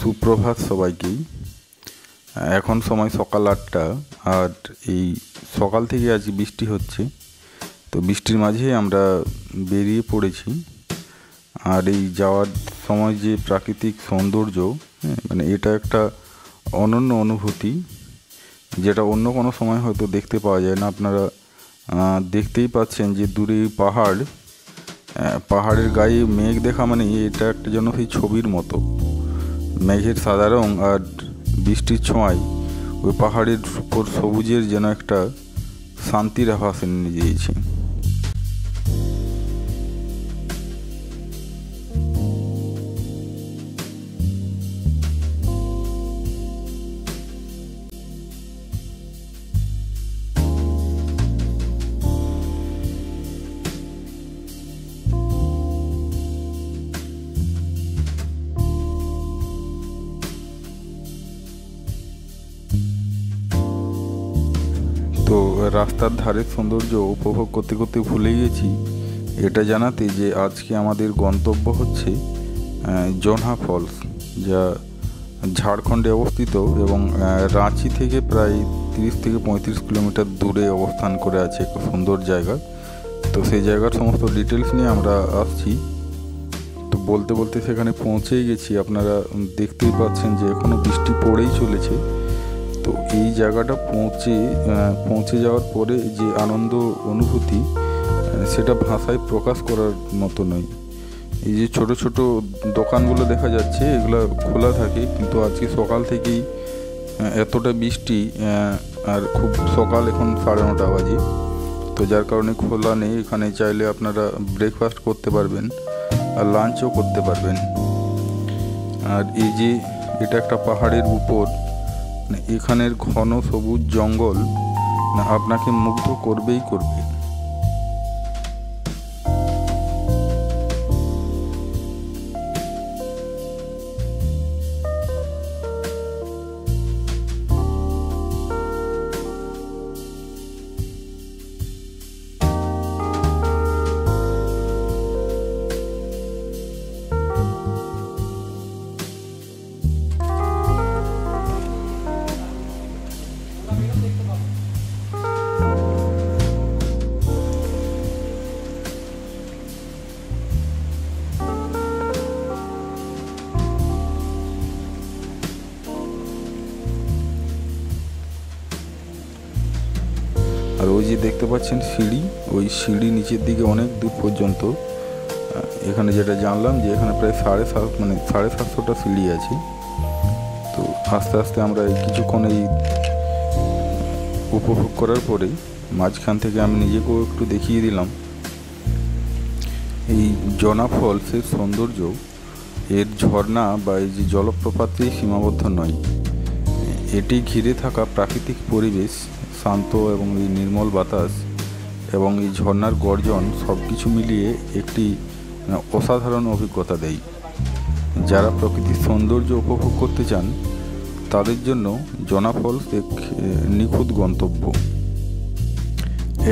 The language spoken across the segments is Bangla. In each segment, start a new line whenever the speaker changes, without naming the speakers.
সুপ্রভাত সবাইকেই। এখন সময় সকাল 8টা, আর এই সকাল থেকে আজ বৃষ্টি হচ্ছে। তো বৃষ্টির মাঝে আমরা বেরিয়ে পড়েছি। আর এই যাওয়ার সময় যে প্রাকৃতিক সৌন্দর্য, মানে এটা একটা অনন্য অনুভূতি, যেটা অন্য কোনো সময় হয়তো দেখতে পাওয়া যায় না। আপনারা দেখতেই পাচ্ছেন যে দূরে পাহাড়ের গায়ে মেঘ দেখা মানে এটা একটা যেন সেই ছবির মতো। মেঘের সাদা রং আর বৃষ্টির ছোঁয়ায় ওই পাহাড়ের উপর সবুজের যেন একটা শান্তির আভাস এনে দিয়েছে। তো রাস্তার ধারের সৌন্দর্য উপভোগ করতে করতে ভুলে গেছি এটা জানাতে যে আজকে আমাদের গন্তব্য হচ্ছে জোনহা ফলস, যা ঝাড়খণ্ডে অবস্থিত এবং রাঁচি থেকে প্রায় 30 থেকে 35 কিলোমিটার দূরে অবস্থান করে আছে। একটা সুন্দর জায়গা। তো সেই জায়গার সমস্ত ডিটেলস নিয়ে আমরা আসছি। তো বলতে বলতে সেখানে পৌঁছেই গেছি। আপনারা দেখতেই পাচ্ছেন যে এখনও বৃষ্টি পড়েই চলেছে। তো এই জায়গাটা পৌঁছে যাওয়ার পরে যে আনন্দ অনুভূতি, সেটা ভাষায় প্রকাশ করার মতো নয়। এই যে ছোট ছোট দোকানগুলো দেখা যাচ্ছে, এগুলো খোলা থাকে, কিন্তু আজকে সকাল থেকেই এতটা বৃষ্টি, আর খুব সকাল, এখন 9:30 বাজে। তো যার কারণে খোলা নেই। এখানে চাইলে আপনারা ব্রেকফাস্ট করতে পারবেন আর লাঞ্চও করতে পারবেন। আর এই যে এটা একটা পাহাড়ের উপর, এখানের ঘন সবুজ জঙ্গল আপনাকে মুগ্ধ করবেই করবে। আর ওই যে দেখতে পাচ্ছেন সিঁড়ি, ওই সিঁড়ি নিচের দিকে অনেক দূর পর্যন্ত। এখানে যেটা জানলাম যে এখানে প্রায় 750টা সিঁড়ি আছে। তো আস্তে আস্তে আমরা কিছুক্ষণ এই উপভোগ করার পরে মাঝখান থেকে আমি নিজেকেও একটু দেখিয়ে দিলাম এই জোনহা ফলসের সৌন্দর্য। এর ঝর্ণা বা এই যে জলপ্রপাতেই সীমাবদ্ধ নয়, এটি ঘিরে থাকা প্রাকৃতিক পরিবেশ, শান্ত এবং এই নির্মল বাতাস এবং এই ঝর্ণার গর্জন সব কিছু মিলিয়ে একটি অসাধারণ অভিজ্ঞতা দেয়। যারা প্রকৃতির সৌন্দর্য উপভোগ করতে চান তাদের জন্য জোনহা ফলস এক নিখুঁত গন্তব্য।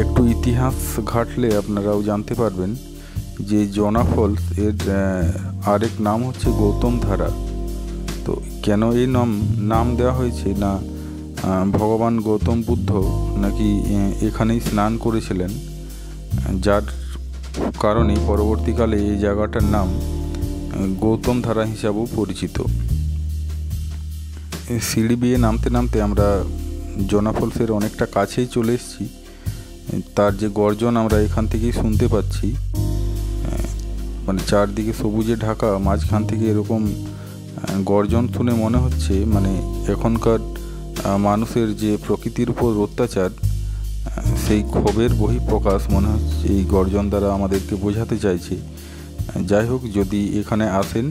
একটু ইতিহাস ঘাটলে আপনারাও জানতে পারবেন যে জোনহা ফলস এর আরেক নাম হচ্ছে গৌতম ধারা। তো কেন এই নাম দেওয়া হয়েছে না, ভগবান গৌতম বুদ্ধ নাকি এখানেই স্নান করেছিলেন, যার কারণে পরবর্তীকালে এই জায়গাটার নাম গৌতম ধারা হিসাবেও পরিচিত। সিঁড়ি বেয়ে নামতে নামতে আমরা জোনহা ফলসের অনেকটা কাছেই চলে এসেছি। তার যে গর্জন আমরা এখান থেকেই শুনতে পাচ্ছি, মানে চারদিকে সবুজে ঢাকা, মাঝখান থেকে এরকম গর্জন শুনে মনে হচ্ছে মানে এখনকার মানুষের যে প্রকৃতির উপর অত্যাচার, সেই ক্ষোভের বহিঃপ্রকাশ মনে হচ্ছে এই গর্জন দ্বারা আমাদেরকে বোঝাতে চাইছে। যাই হোক, যদি এখানে আসেন,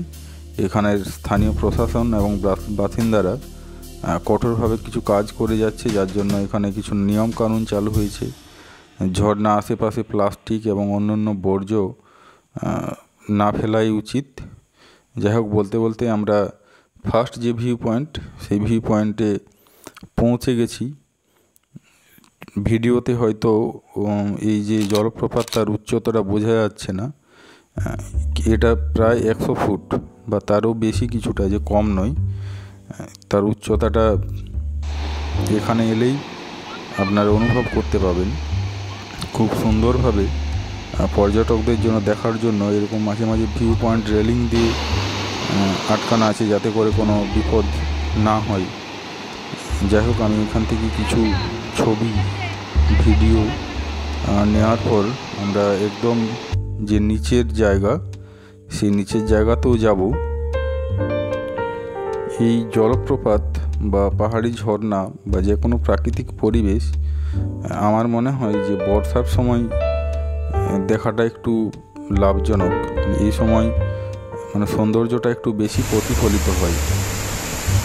এখানের স্থানীয় প্রশাসন এবং বাসিন্দারা কঠোরভাবে কিছু কাজ করে যাচ্ছে, যার জন্য এখানে কিছু নিয়ম কানুন চালু হয়েছে। ঝর্ণা আশেপাশে প্লাস্টিক এবং অন্যান্য বর্জ্য না ফেলাই উচিত। যাই হোক, বলতে বলতে আমরা ফার্স্ট যে ভিউ পয়েন্ট, সেই ভিউ পয়েন্টে পৌঁছে গেছি। ভিডিওতে হয়তো এই যে জলপ্রপাত, তার উচ্চতাটা বোঝা যাচ্ছে না। এটা প্রায় 100 ফুট, বা তারও বেশি কিছুটা, যে কম নয়। তার উচ্চতাটা এখানে এলেই আপনারা অনুভব করতে পাবেন। খুব সুন্দরভাবে পর্যটকদের জন্য দেখার জন্য এরকম মাঝে মাঝে ভিউ পয়েন্ট রেলিং দিয়ে আটকানো আছে, যাতে করে কোনো বিপদ না হয়। যাই হোক, আমি এখান থেকে কিছু ছবি ভিডিও নেওয়ার পর আমরা একদম যে নিচের জায়গা, সেই নিচের জায়গাতেও যাব। এই জলপ্রপাত বা পাহাড়ি ঝর্ণা বা যে কোনো প্রাকৃতিক পরিবেশ আমার মনে হয় যে বর্ষার সময় দেখাটা একটু লাভজনক। এই সময় সৌন্দর্যটা একটু বেশি প্রতিফলিত হয়।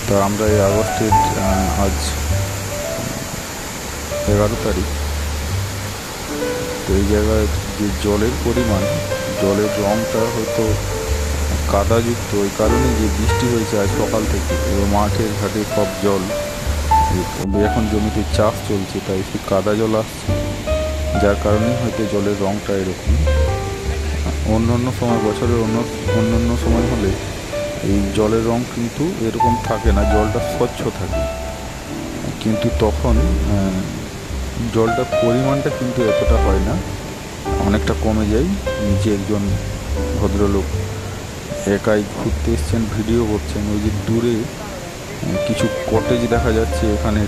তা আমরা এই আগস্টের আজ 11 তারিখ, তো এই জায়গায় যে জলের পরিমাণ, জলের রঙটা হয়তো কাদাযুক্ত, ওই কারণে যে বৃষ্টি হয়েছে আজ সকাল থেকে, এবং মাঠের ঘাটে সব জল, এখন জমিতে চাষ চলছে, তাই সেই কাদা জল আসছে, যার কারণে হয়তো জলের রঙটা এরকম। অন্য সময়, বছরের অন্য সময় হলে এই জলের রং কিন্তু এরকম থাকে না, জলটা স্বচ্ছ থাকে, কিন্তু তখন জলটার পরিমাণটা কিন্তু এতটা হয় না, অনেকটা কমে যায়। নিচে একজন ভদ্রলোক একাই ঘুরতে এসছেন, ভিডিও করছেন। ওই যে দূরে কিছু কটেজ দেখা যাচ্ছে, এখানে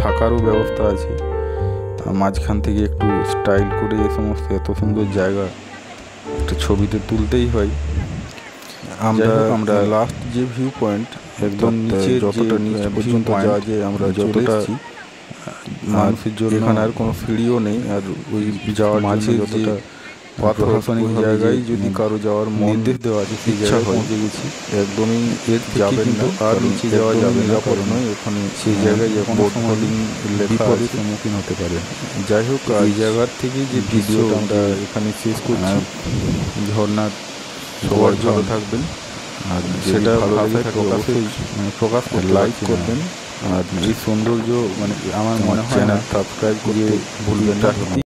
থাকারও ব্যবস্থা আছে। মাঝখান থেকে একটু স্টাইল করে এই সমস্ত এত সুন্দর জায়গা একটা ছবিতে তুলতেই হয়। আমরা লাস্ট যে ভিউ পয়েন্ট, একদম নিচে, যতটা নিচে পর্যন্ত যাওয়া যায়, আমরা যতটা মানুষের জন্য এখানে আর কোনো সিঁড়িও নেই। আর ওই যাওয়ার মাঝে যতটা প্রশাসনিক জায়গায় যদি কারো যাওয়ার নির্দেশ দেওয়া আছে, সেই জায়গায় পৌঁছে গেছি। একদমই এর যাবেন না, আর নিচে যাওয়া যাবে না, নয় ওখানে সেই জায়গায় যে কোনো সময় বিপদের সম্মুখীন হতে পারে। যাই হোক, এই জায়গার থেকে যে ভিডিওটা আমরা এখানে শেষ করছি। ঝর্ণার সবার ভালো থাকবেন, আর সেটা ভালো লাগে প্রকাশ করে লাইক করবেন, আর এই সৌন্দর্য আমার মনে হয় না সাবস্ক্রাইব করতে ভুলবেন না।